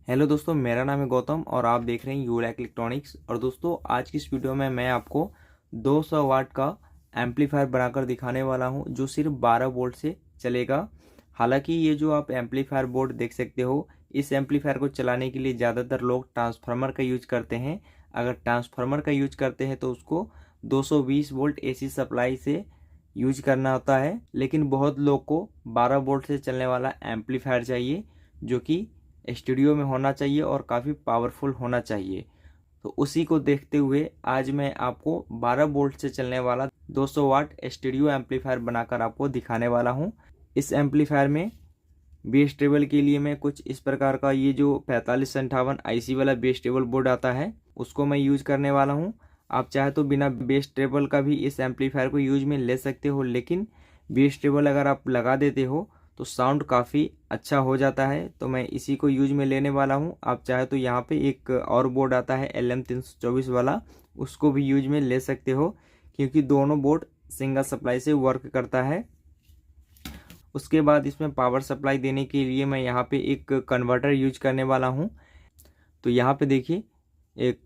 Hello दोस्तों, मेरा नाम है गौतम और आप देख रहे हैं यूलैक इलेक्ट्रॉनिक्स। और दोस्तों, आज की इस वीडियो में मैं आपको 200 वाट का एम्पलीफायर बनाकर दिखाने वाला हूं जो सिर्फ 12 वोल्ट से चलेगा। हालांकि ये जो आप एम्पलीफायर बोर्ड देख सकते हो, इस एम्पलीफायर को चलाने के लिए ज़्यादातर लोग ट्रांसफार्मर का यूज करते हैं। अगर ट्रांसफार्मर का यूज करते हैं तो उसको 220 वोल्ट एसी सप्लाई से यूज करना होता है, लेकिन बहुत लोग को 12 वोल्ट से चलने वाला एम्पलीफायर चाहिए जो कि स्टूडियो में होना चाहिए और काफ़ी पावरफुल होना चाहिए। तो उसी को देखते हुए आज मैं आपको 12 वोल्ट से चलने वाला 200 वाट स्टूडियो एम्पलीफायर बनाकर आपको दिखाने वाला हूं। इस एम्पलीफायर में बेस टेबल के लिए मैं कुछ इस प्रकार का ये जो 4558 आईसी वाला बेस टेबल बोर्ड आता है उसको मैं यूज करने वाला हूं। आप चाहे तो बिना बेस टेबल का भी इस एम्पलीफायर को यूज में ले सकते हो, लेकिन बेस टेबल अगर आप लगा देते हो तो साउंड काफ़ी अच्छा हो जाता है। तो मैं इसी को यूज में लेने वाला हूं। आप चाहे तो यहाँ पे एक और बोर्ड आता है LM324 वाला, उसको भी यूज में ले सकते हो क्योंकि दोनों बोर्ड सिंगल सप्लाई से वर्क करता है। उसके बाद इसमें पावर सप्लाई देने के लिए मैं यहाँ पे एक कन्वर्टर यूज करने वाला हूँ। तो यहाँ पे देखिए एक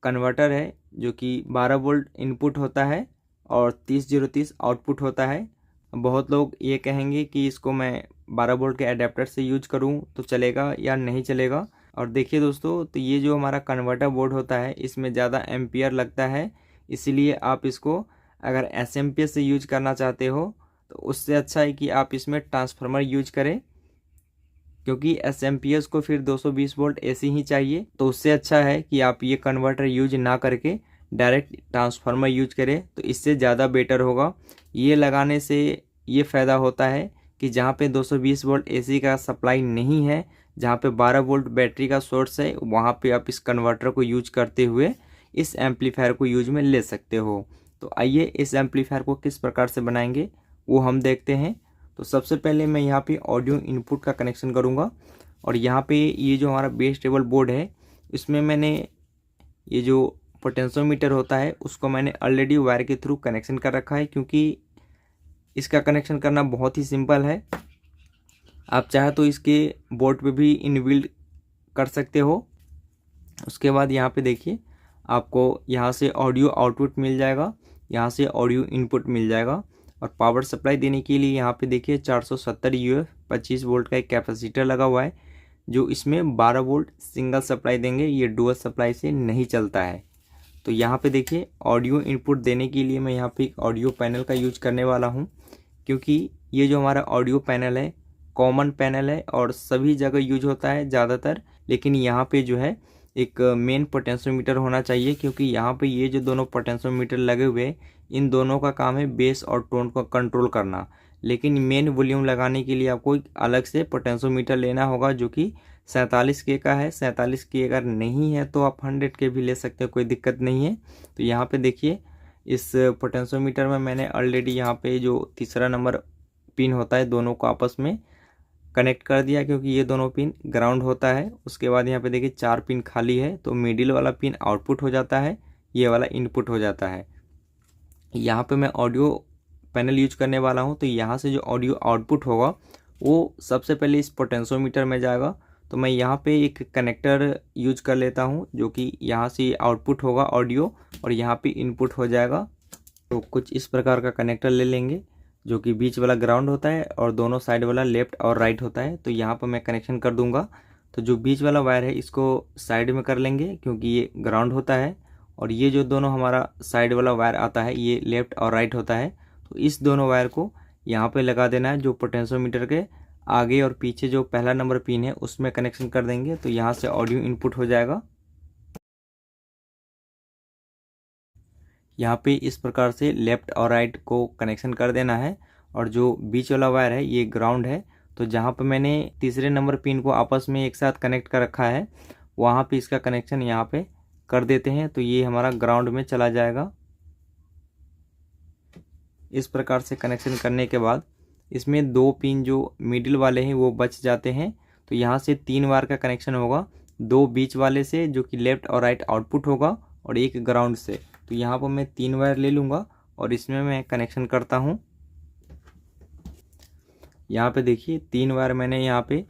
कन्वर्टर है जो कि 12 वोल्ट इनपुट होता है और 3030 आउटपुट होता है। बहुत लोग ये कहेंगे कि इसको मैं 12 वोल्ट के अडेप्टर से यूज करूँ तो चलेगा या नहीं चलेगा। और देखिए दोस्तों, तो ये जो हमारा कन्वर्टर बोर्ड होता है इसमें ज़्यादा एम्पियर लगता है, इसीलिए आप इसको अगर एसएमपीएस से यूज करना चाहते हो तो उससे अच्छा है कि आप इसमें ट्रांसफार्मर यूज करें, क्योंकि एसएमपीएस को फिर 220 वोल्ट एसी ही चाहिए। तो उससे अच्छा है कि आप ये कन्वर्टर यूज ना करके डायरेक्ट ट्रांसफार्मर यूज करें, तो इससे ज़्यादा बेटर होगा। ये लगाने से ये फ़ायदा होता है कि जहाँ पे 220 वोल्ट एसी का सप्लाई नहीं है, जहाँ पे 12 वोल्ट बैटरी का सोर्स है, वहाँ पे आप इस कन्वर्टर को यूज करते हुए इस एम्पलीफायर को यूज में ले सकते हो। तो आइए इस एम्पलीफायर को किस प्रकार से बनाएंगे वो हम देखते हैं। तो सबसे पहले मैं यहाँ पे ऑडियो इनपुट का कनेक्शन करूँगा और यहाँ पे ये जो हमारा बेस टेबल बोर्ड है इसमें मैंने ये जो पोटेंशियोमीटर होता है उसको मैंने ऑलरेडी वायर के थ्रू कनेक्शन कर रखा है, क्योंकि इसका कनेक्शन करना बहुत ही सिंपल है। आप चाहे तो इसके बोर्ड पे भी इनबिल्ड कर सकते हो। उसके बाद यहाँ पे देखिए आपको यहाँ से ऑडियो आउटपुट मिल जाएगा, यहाँ से ऑडियो इनपुट मिल जाएगा। और पावर सप्लाई देने के लिए यहाँ पे देखिए 470 यूएफ 25 वोल्ट का एक कैपेसिटर लगा हुआ है जो इसमें 12 वोल्ट सिंगल सप्लाई देंगे, ये डुअल सप्लाई से नहीं चलता है। तो यहाँ पे देखिए ऑडियो इनपुट देने के लिए मैं यहाँ पे एक ऑडियो पैनल का यूज करने वाला हूँ, क्योंकि ये जो हमारा ऑडियो पैनल है कॉमन पैनल है और सभी जगह यूज होता है ज़्यादातर, लेकिन यहाँ पे जो है एक मेन पोटेंशियोमीटर होना चाहिए, क्योंकि यहाँ पे ये जो दोनों पोटेंशियोमीटर लगे हुए हैं इन दोनों का काम है बेस और टोन को कंट्रोल करना। लेकिन मेन वॉल्यूम लगाने के लिए आपको एक अलग से पोटेंशियोमीटर लेना होगा जो कि 47K का है। 47K अगर नहीं है तो आप 100K भी ले सकते हो, कोई दिक्कत नहीं है। तो यहाँ पे देखिए इस पोटेंशियोमीटर में मैंने ऑलरेडी यहाँ पे जो तीसरा नंबर पिन होता है दोनों को आपस में कनेक्ट कर दिया, क्योंकि ये दोनों पिन ग्राउंड होता है। उसके बाद यहाँ पे देखिए 4 पिन खाली है, तो मिडिल वाला पिन आउटपुट हो जाता है, ये वाला इनपुट हो जाता है। यहाँ पे मैं ऑडियो पैनल यूज करने वाला हूँ। तो यहाँ से जो ऑडियो आउटपुट होगा वो सबसे पहले इस पोटेंशियोमीटर में जाएगा। तो मैं यहाँ पे एक कनेक्टर यूज कर लेता हूँ जो कि यहाँ से आउटपुट होगा ऑडियो और यहाँ पे इनपुट हो जाएगा। तो कुछ इस प्रकार का कनेक्टर ले लेंगे जो कि बीच वाला ग्राउंड होता है और दोनों साइड वाला लेफ्ट और राइट होता है। तो यहाँ पर मैं कनेक्शन कर दूंगा। तो जो बीच वाला वायर है इसको साइड में कर लेंगे क्योंकि ये ग्राउंड होता है, और ये जो दोनों हमारा साइड वाला वायर आता है ये लेफ्ट और राइट होता है। तो इस दोनों वायर को यहाँ पे लगा देना है, जो पोटेंशियोमीटर के आगे और पीछे जो पहला नंबर पिन है उसमें कनेक्शन कर देंगे। तो यहाँ से ऑडियो इनपुट हो जाएगा। यहाँ पे इस प्रकार से लेफ्ट और राइट को कनेक्शन कर देना है, और जो बीच वाला वायर है ये ग्राउंड है। तो जहाँ पे मैंने तीसरे नंबर पिन को आपस में एक साथ कनेक्ट कर रखा है वहाँ पे इसका कनेक्शन यहाँ पे कर देते हैं। तो ये हमारा ग्राउंड में चला जाएगा। इस प्रकार से कनेक्शन करने के बाद इसमें 2 पिन जो मिडिल वाले हैं वो बच जाते हैं। तो यहाँ से 3 वायर का कनेक्शन होगा, 2 बीच वाले से जो कि लेफ्ट और राइट आउटपुट होगा और एक ग्राउंड से। तो यहाँ पर मैं 3 वायर ले लूँगा और इसमें मैं कनेक्शन करता हूँ। यहाँ पे देखिए 3 वायर मैंने यहाँ पे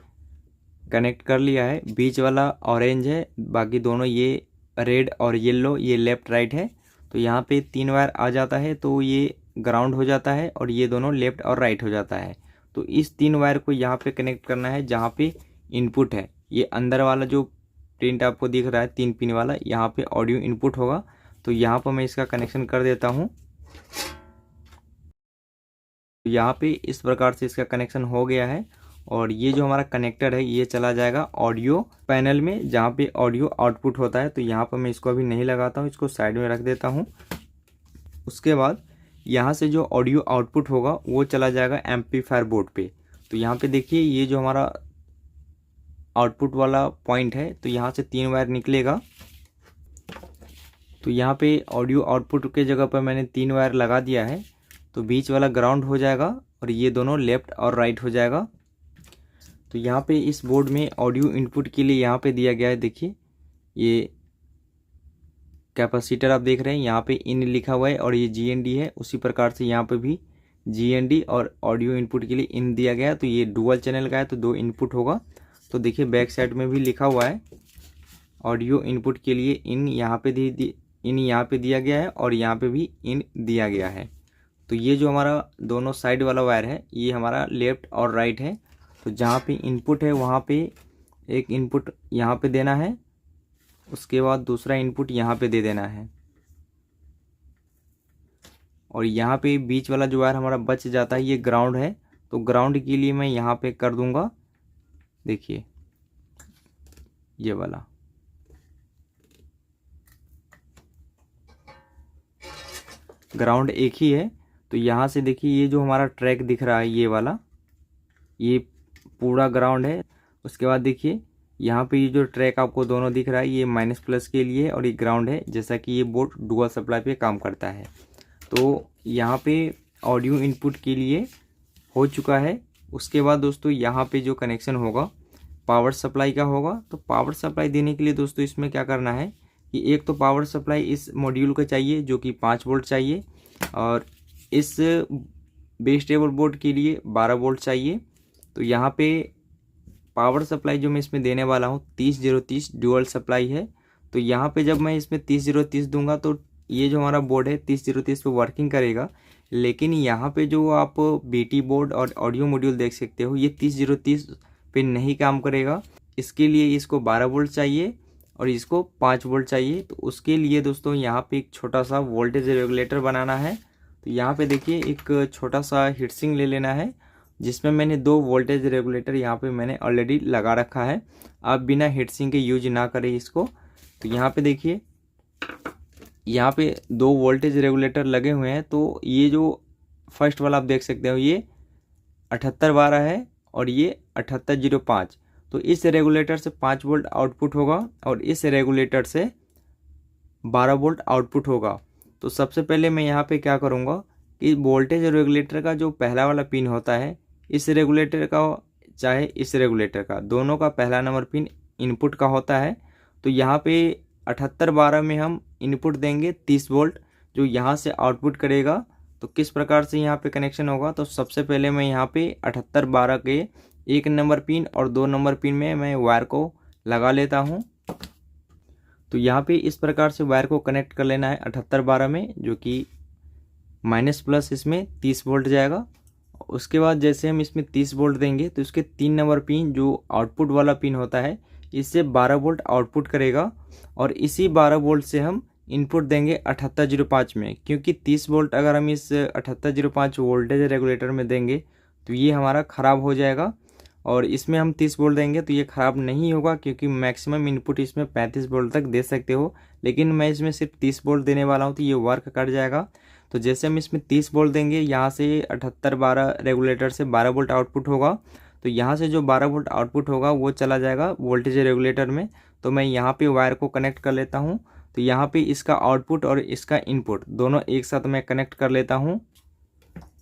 कनेक्ट कर लिया है। बीच वाला ऑरेंज है, बाकी दोनों ये रेड और येलो ये लेफ़्ट राइट है। तो यहाँ पे 3 वायर आ जाता है तो ये ग्राउंड हो जाता है और ये दोनों लेफ़्ट और राइट हो जाता है। तो इस 3 वायर को यहाँ पे कनेक्ट करना है जहाँ पे इनपुट है। ये अंदर वाला जो प्रिंट आपको दिख रहा है 3 पिन वाला, यहाँ पे ऑडियो इनपुट होगा। तो यहाँ पर मैं इसका कनेक्शन कर देता हूँ। यहाँ पे इस प्रकार से इसका कनेक्शन हो गया है और ये जो हमारा कनेक्टर है ये चला जाएगा ऑडियो पैनल में जहाँ पे ऑडियो आउटपुट होता है। तो यहाँ पर मैं इसको अभी नहीं लगाता हूँ, इसको साइड में रख देता हूँ। उसके बाद यहाँ से जो ऑडियो आउटपुट होगा वो चला जाएगा एम्पलीफायर बोर्ड पे। तो यहाँ पे देखिए ये जो हमारा आउटपुट वाला पॉइंट है, तो यहाँ से 3 वायर निकलेगा। तो यहाँ पे ऑडियो आउटपुट के जगह पर मैंने 3 वायर लगा दिया है। तो बीच वाला ग्राउंड हो जाएगा और ये दोनों लेफ़्ट और राइट हो जाएगा। तो यहाँ पे इस बोर्ड में ऑडियो इनपुट के लिए यहाँ पे दिया गया है, देखिए ये कैपेसिटर आप देख रहे हैं, यहाँ पे इन लिखा हुआ है और ये GND है। उसी प्रकार से यहाँ पे भी GND और ऑडियो इनपुट के लिए इन दिया गया है। तो ये डुअल चैनल का है तो 2 इनपुट होगा। तो देखिए बैक साइड में भी लिखा हुआ है ऑडियो इनपुट के लिए इन यहाँ पे दिया गया है और यहाँ पे भी इन दिया गया है। तो ये जो हमारा दोनों साइड वाला वायर है ये हमारा लेफ़्ट और राइट है। तो जहाँ पे इनपुट है वहाँ पे एक इनपुट यहाँ पे देना है, उसके बाद दूसरा इनपुट यहाँ पे दे देना है और यहाँ पे बीच वाला जो वायर हमारा बच जाता है ये ग्राउंड है। तो ग्राउंड के लिए मैं यहाँ पे कर दूंगा, देखिए ये वाला। ग्राउंड एक ही है। तो यहाँ से देखिए ये जो हमारा ट्रैक दिख रहा है ये वाला, ये पूरा ग्राउंड है। उसके बाद देखिए यहाँ पे ये जो ट्रैक आपको दोनों दिख रहा है ये माइनस प्लस के लिए है और ये ग्राउंड है, जैसा कि ये बोर्ड डुअल सप्लाई पे काम करता है। तो यहाँ पे ऑडियो इनपुट के लिए हो चुका है। उसके बाद दोस्तों यहाँ पे जो कनेक्शन होगा पावर सप्लाई का होगा। तो पावर सप्लाई देने के लिए दोस्तों इसमें क्या करना है कि एक तो पावर सप्लाई इस मॉड्यूल को चाहिए जो कि 5 वोल्ट चाहिए और इस बेस टेबल बोर्ड के लिए 12 वोल्ट चाहिए। तो यहाँ पे पावर सप्लाई जो मैं इसमें देने वाला हूँ 30-0-30 डुअल सप्लाई है। तो यहाँ पे जब मैं इसमें 30-0-30 दूंगा तो ये जो हमारा बोर्ड है 30-0-30 पे वर्किंग करेगा। लेकिन यहाँ पे जो आप BT बोर्ड और ऑडियो मॉड्यूल देख सकते हो ये 30-0-30 पे नहीं काम करेगा। इसके लिए इसको 12 वोल्ट चाहिए और इसको 5 वोल्ट चाहिए। तो उसके लिए दोस्तों यहाँ पे एक छोटा सा वोल्टेज रेगुलेटर बनाना है। तो यहाँ पे देखिए एक छोटा सा हीटसिंक ले लेना है जिसमें मैंने 2 वोल्टेज रेगुलेटर यहाँ पे मैंने ऑलरेडी लगा रखा है। आप बिना हीटसिंक के यूज ना करें इसको। तो यहाँ पे देखिए यहाँ पे 2 वोल्टेज रेगुलेटर लगे हुए हैं। तो ये जो फर्स्ट वाला आप देख सकते हो ये 7812 है और ये 7805। तो इस रेगुलेटर से 5 वोल्ट आउटपुट होगा और इस रेगुलेटर से 12 वोल्ट आउटपुट होगा। तो सबसे पहले मैं यहाँ पे क्या करूँगा कि वोल्टेज रेगुलेटर का जो पहला वाला पिन होता है, इस रेगुलेटर का चाहे इस रेगुलेटर का, दोनों का पहला नंबर पिन इनपुट का होता है। तो यहाँ पे 7812 में हम इनपुट देंगे 30 वोल्ट जो यहाँ से आउटपुट करेगा। तो किस प्रकार से यहाँ पे कनेक्शन होगा, तो सबसे पहले मैं यहाँ पे 7812 के 1 नंबर पिन और 2 नंबर पिन में मैं वायर को लगा लेता हूँ। तो यहाँ पे इस प्रकार से वायर को कनेक्ट कर लेना है 7812 में, जो कि माइनस प्लस इसमें 30 वोल्ट जाएगा। उसके बाद जैसे हम इसमें 30 वोल्ट देंगे तो इसके 3 नंबर पिन जो आउटपुट वाला पिन होता है इससे 12 वोल्ट आउटपुट करेगा और इसी 12 वोल्ट से हम इनपुट देंगे 7805 में। क्योंकि 30 वोल्ट अगर हम इस 7805 वोल्टेज रेगुलेटर में देंगे तो ये हमारा ख़राब हो जाएगा और इसमें हम 30 वोल्ट देंगे तो ये ख़राब नहीं होगा, क्योंकि मैक्सिमम इनपुट इसमें 35 वोल्ट तक दे सकते हो। लेकिन मैं इसमें सिर्फ 30 वोल्ट देने वाला हूँ तो ये वर्क कर जाएगा। तो जैसे हम इसमें 30 वोल्ट देंगे, यहाँ से 7812 रेगुलेटर से 12 वोल्ट आउटपुट होगा। तो यहाँ से जो 12 वोल्ट आउटपुट होगा वो चला जाएगा वोल्टेज रेगुलेटर में। तो मैं यहाँ पे वायर को कनेक्ट कर लेता हूँ। तो यहाँ पे इसका आउटपुट और इसका इनपुट दोनों एक साथ मैं कनेक्ट कर लेता हूँ।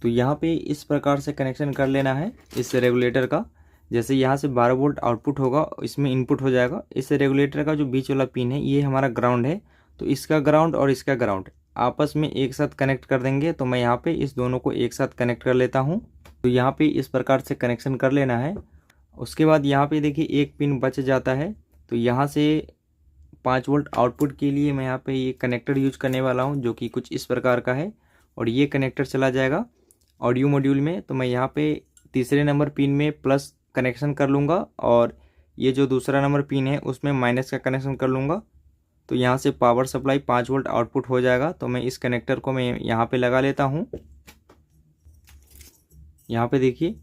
तो यहाँ पे इस प्रकार से कनेक्शन कर लेना है इस रेगुलेटर का। जैसे यहाँ से 12 वोल्ट आउटपुट होगा इसमें इनपुट हो जाएगा। इस रेगुलेटर का जो बीच वाला पिन है ये हमारा ग्राउंड है। तो इसका ग्राउंड और इसका ग्राउंड आपस में एक साथ कनेक्ट कर देंगे। तो मैं यहाँ पे इस दोनों को एक साथ कनेक्ट कर लेता हूँ। तो यहाँ पे इस प्रकार से कनेक्शन कर लेना है उसके बाद यहाँ पे देखिए एक पिन बच जाता है, तो यहाँ से 5 वोल्ट आउटपुट के लिए मैं यहाँ पे ये कनेक्टर यूज करने वाला हूँ जो कि कुछ इस प्रकार का है। और ये कनेक्टर चला जाएगा ऑडियो मॉड्यूल में। तो मैं यहाँ पे तीसरे नंबर पिन में प्लस कनेक्शन कर लूँगा और ये जो दूसरा नंबर पिन है उसमें माइनस का कनेक्शन कर लूँगा। तो यहाँ से पावर सप्लाई 5 वोल्ट आउटपुट हो जाएगा। तो मैं इस कनेक्टर को मैं यहाँ पे लगा लेता हूँ। यहाँ पे देखिए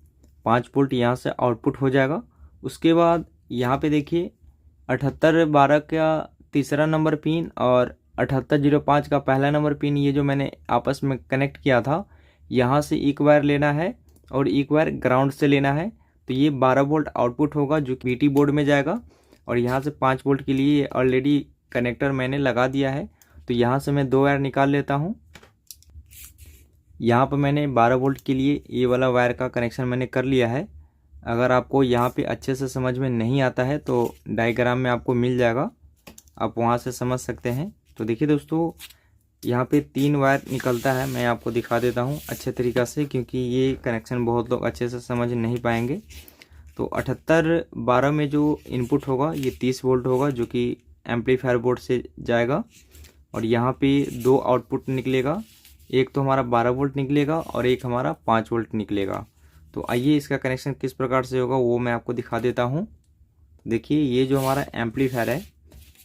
5 वोल्ट यहाँ से आउटपुट हो जाएगा। उसके बाद यहाँ पे देखिए 7812 का तीसरा नंबर पिन और 7805 का पहला नंबर पिन, ये जो मैंने आपस में कनेक्ट किया था, यहाँ से एक वायर लेना है और एक वायर ग्राउंड से लेना है। तो ये 12 वोल्ट आउटपुट होगा जो कि बीटी बोर्ड में जाएगा। और यहाँ से 5 वोल्ट के लिए ऑलरेडी कनेक्टर मैंने लगा दिया है। तो यहाँ से मैं 2 वायर निकाल लेता हूँ। यहाँ पर मैंने 12 वोल्ट के लिए ये वाला वायर का कनेक्शन मैंने कर लिया है। अगर आपको यहाँ पे अच्छे से समझ में नहीं आता है तो डायग्राम में आपको मिल जाएगा, आप वहाँ से समझ सकते हैं। तो देखिए दोस्तों, यहाँ पे 3 वायर निकलता है। मैं आपको दिखा देता हूँ अच्छे तरीक़ा से, क्योंकि ये कनेक्शन बहुत लोग अच्छे से समझ नहीं पाएंगे। तो 7812 में जो इनपुट होगा ये 30 वोल्ट होगा जो कि एम्पलीफायर बोर्ड से जाएगा। और यहाँ पे 2 आउटपुट निकलेगा, एक तो हमारा 12 वोल्ट निकलेगा और एक हमारा 5 वोल्ट निकलेगा। तो आइए इसका कनेक्शन किस प्रकार से होगा वो मैं आपको दिखा देता हूँ। देखिए ये जो हमारा एम्पलीफायर है,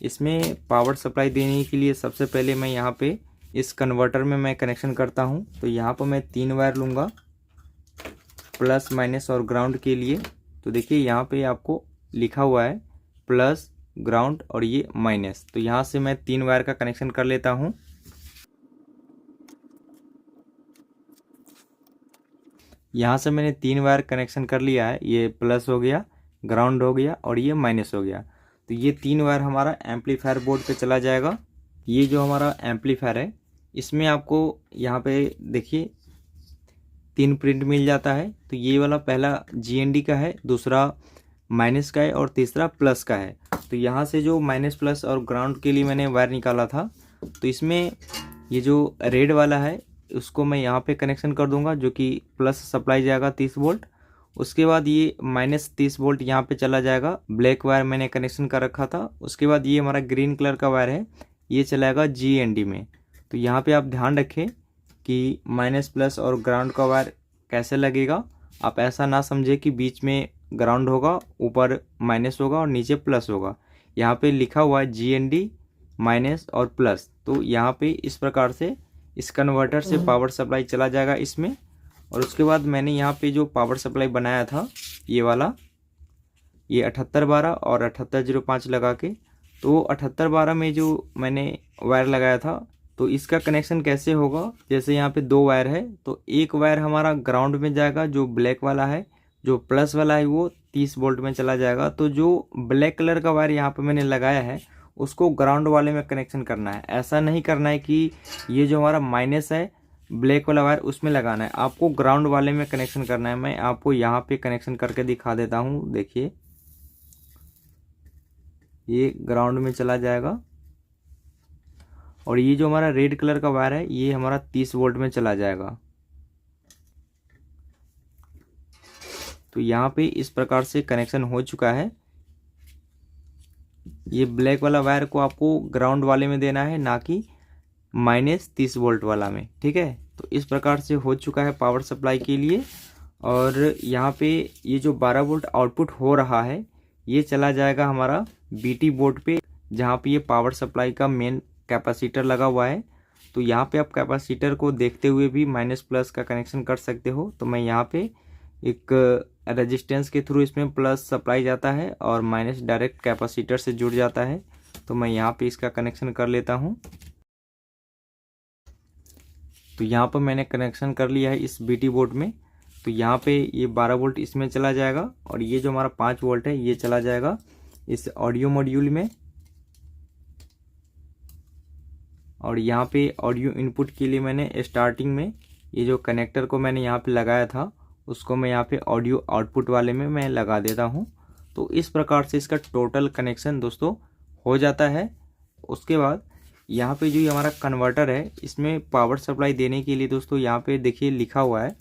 इसमें पावर सप्लाई देने के लिए सबसे पहले मैं यहाँ पे इस कन्वर्टर में मैं कनेक्शन करता हूँ। तो यहाँ पर मैं 3 वायर लूँगा प्लस माइनस और ग्राउंड के लिए। तो देखिए यहाँ पे आपको लिखा हुआ है प्लस, ग्राउंड और ये माइनस। तो यहाँ से मैं 3 वायर का कनेक्शन कर लेता हूँ। यहाँ से मैंने 3 वायर कनेक्शन कर लिया है, ये प्लस हो गया, ग्राउंड हो गया और ये माइनस हो गया। तो ये 3 वायर हमारा एम्पलीफायर बोर्ड पे चला जाएगा। ये जो हमारा एम्पलीफायर है इसमें आपको यहाँ पे देखिए 3 प्रिंट मिल जाता है। तो ये वाला पहला GND का है, दूसरा माइनस का है और तीसरा प्लस का है। तो यहाँ से जो माइनस प्लस और ग्राउंड के लिए मैंने वायर निकाला था, तो इसमें ये जो रेड वाला है उसको मैं यहाँ पे कनेक्शन कर दूंगा जो कि प्लस सप्लाई जाएगा 30 वोल्ट। उसके बाद ये माइनस 30 वोल्ट यहाँ पे चला जाएगा, ब्लैक वायर मैंने कनेक्शन कर रखा था। उसके बाद ये हमारा ग्रीन कलर का वायर है, ये चलाएगा GND में। तो यहाँ पे आप ध्यान रखें कि माइनस प्लस और ग्राउंड का वायर कैसे लगेगा। आप ऐसा ना समझे कि बीच में ग्राउंड होगा, ऊपर माइनस होगा और नीचे प्लस होगा। यहाँ पे लिखा हुआ है GND माइनस और प्लस। तो यहाँ पे इस प्रकार से इस कन्वर्टर से पावर सप्लाई चला जाएगा इसमें। और उसके बाद मैंने यहाँ पे जो पावर सप्लाई बनाया था ये वाला, ये 7812 और 7805 लगा के, तो 7812 में जो मैंने वायर लगाया था, तो इसका कनेक्शन कैसे होगा, जैसे यहाँ पे 2 वायर है, तो एक वायर हमारा ग्राउंड में जाएगा जो ब्लैक वाला है, जो प्लस वाला है वो 30 वोल्ट में चला जाएगा। तो जो ब्लैक कलर का वायर यहाँ पे मैंने लगाया है उसको ग्राउंड वाले में कनेक्शन करना है। ऐसा नहीं करना है कि ये जो हमारा माइनस है ब्लैक वाला वायर उसमें लगाना है, आपको ग्राउंड वाले में कनेक्शन करना है। मैं आपको यहाँ पे कनेक्शन करके दिखा देता हूँ। देखिए ये ग्राउंड में चला जाएगा और ये जो हमारा रेड कलर का वायर है ये हमारा 30 वोल्ट में चला जाएगा। तो यहाँ पे इस प्रकार से कनेक्शन हो चुका है। ये ब्लैक वाला वायर को आपको ग्राउंड वाले में देना है, ना कि माइनस 30 वोल्ट वाला में, ठीक है। तो इस प्रकार से हो चुका है पावर सप्लाई के लिए। और यहाँ पे ये जो 12 वोल्ट आउटपुट हो रहा है ये चला जाएगा हमारा BT बोर्ड पे, जहाँ पे ये पावर सप्लाई का मेन कैपेसिटर लगा हुआ है। तो यहाँ पे आप कैपेसिटर को देखते हुए भी माइनस प्लस का कनेक्शन कर सकते हो। तो मैं यहाँ पे एक रेजिस्टेंस के थ्रू इसमें प्लस सप्लाई जाता है और माइनस डायरेक्ट कैपेसिटर से जुड़ जाता है। तो मैं यहाँ पे इसका कनेक्शन कर लेता हूँ। तो यहाँ पर मैंने कनेक्शन कर लिया है इस BT बोर्ड में। तो यहाँ पे ये 12 वोल्ट इसमें चला जाएगा और ये जो हमारा 5 वोल्ट है ये चला जाएगा इस ऑडियो मॉड्यूल में। और यहाँ पे ऑडियो इनपुट के लिए मैंने स्टार्टिंग में ये जो कनेक्टर को मैंने यहाँ पे लगाया था उसको मैं यहाँ पे ऑडियो आउटपुट वाले में मैं लगा देता हूँ। तो इस प्रकार से इसका टोटल कनेक्शन दोस्तों हो जाता है। उसके बाद यहाँ पे जो ये हमारा कन्वर्टर है इसमें पावर सप्लाई देने के लिए दोस्तों यहाँ पे देखिए लिखा हुआ है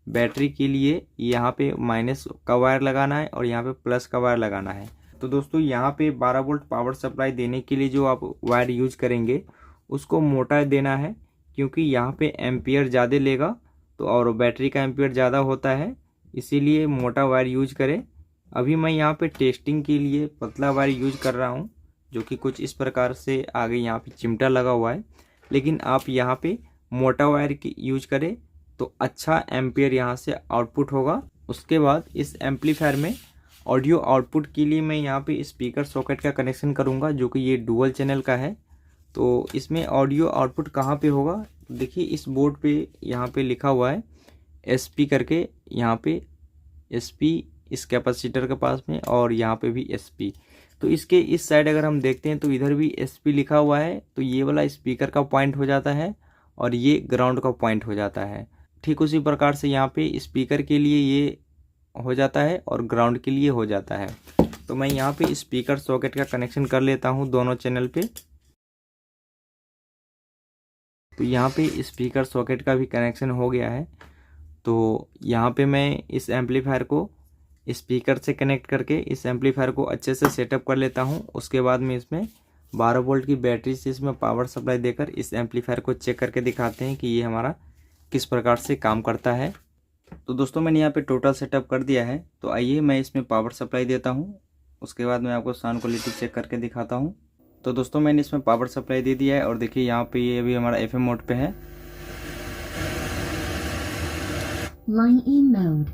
बैटरी के लिए यहाँ पे माइनस का वायर लगाना है और यहाँ पे प्लस का वायर लगाना है। तो दोस्तों यहाँ पे 12 वोल्ट पावर सप्लाई देने के लिए जो आप वायर यूज करेंगे उसको मोटा देना है, क्योंकि यहाँ पे एम्पियर ज़्यादा लेगा तो और बैटरी का एम्पियर ज़्यादा होता है, इसीलिए मोटा वायर यूज करें। अभी मैं यहाँ पे टेस्टिंग के लिए पतला वायर यूज कर रहा हूँ, जो कि कुछ इस प्रकार से आगे यहाँ पे चिमटा लगा हुआ है, लेकिन आप यहाँ पे मोटा वायर की यूज करें तो अच्छा एम्पियर यहाँ से आउटपुट होगा। उसके बाद इस एम्पलीफायर में ऑडियो आउटपुट के लिए मैं यहाँ पे स्पीकर सॉकेट का कनेक्शन करूँगा, जो कि ये डुअल चैनल का है। तो इसमें ऑडियो आउटपुट कहाँ पे होगा, देखिए इस बोर्ड पे यहाँ पे लिखा हुआ है SP करके, यहाँ पे SP इस कैपेसिटर के पास में और यहाँ पे भी SP। तो इसके इस साइड अगर हम देखते हैं तो इधर भी SP लिखा हुआ है, तो ये वाला स्पीकर का पॉइंट हो जाता है और ये ग्राउंड का पॉइंट हो जाता है। ठीक उसी प्रकार से यहाँ पे स्पीकर के लिए ये हो जाता है और ग्राउंड के लिए हो जाता है। तो मैं यहाँ पे स्पीकर सॉकेट का कनेक्शन कर लेता हूँ दोनों चैनल पे। तो यहाँ पे स्पीकर सॉकेट का भी कनेक्शन हो गया है। तो यहाँ पे मैं इस एम्पलीफायर को स्पीकर से कनेक्ट करके इस एम्पलीफायर को अच्छे से सेटअप कर लेता हूँ। उसके बाद में इसमें 12 वोल्ट की बैटरी से इसमें पावर सप्लाई देकर इस एम्पलीफायर को चेक करके दिखाते हैं कि ये हमारा किस प्रकार से काम करता है। तो दोस्तों मैंने यहाँ पे टोटल सेटअप कर दिया है। तो आइए मैं इसमें पावर सप्लाई देता हूँ, उसके बाद मैं आपको साउंड क्वालिटी चेक करके दिखाता हूँ। तो दोस्तों मैंने इसमें पावर सप्लाई दे दिया है और देखिए यहाँ पे ये अभी हमारा FM मोड पे है। Line in mode,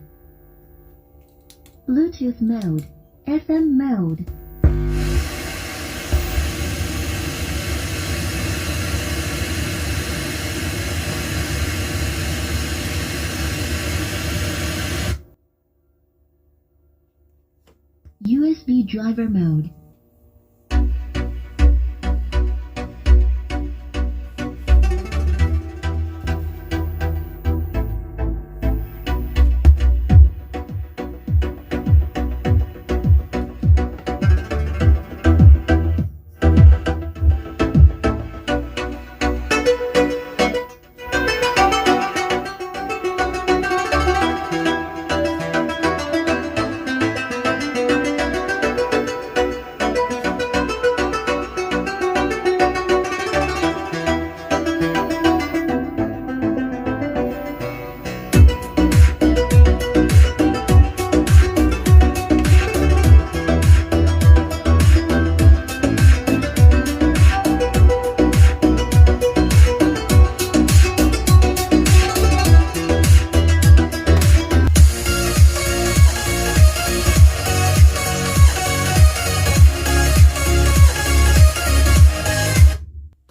Bluetooth mode, FM mode. USB driver mode.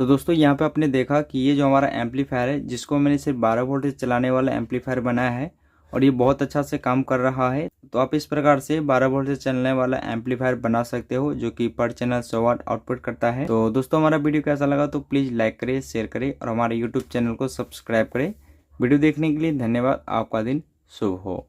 तो दोस्तों यहाँ पे आपने देखा कि ये जो हमारा एम्पलीफायर है, जिसको मैंने सिर्फ 12 वोल्ट से चलाने वाला एम्पलीफायर बनाया है और ये बहुत अच्छा से काम कर रहा है। तो आप इस प्रकार से 12 वोल्ट से चलने वाला एम्पलीफायर बना सकते हो, जो कि पर चैनल 100 वाट आउटपुट करता है। तो दोस्तों हमारा वीडियो कैसा लगा तो प्लीज़ लाइक करें, शेयर करें और हमारे यूट्यूब चैनल को सब्सक्राइब करें। वीडियो देखने के लिए धन्यवाद। आपका दिन शुभ हो।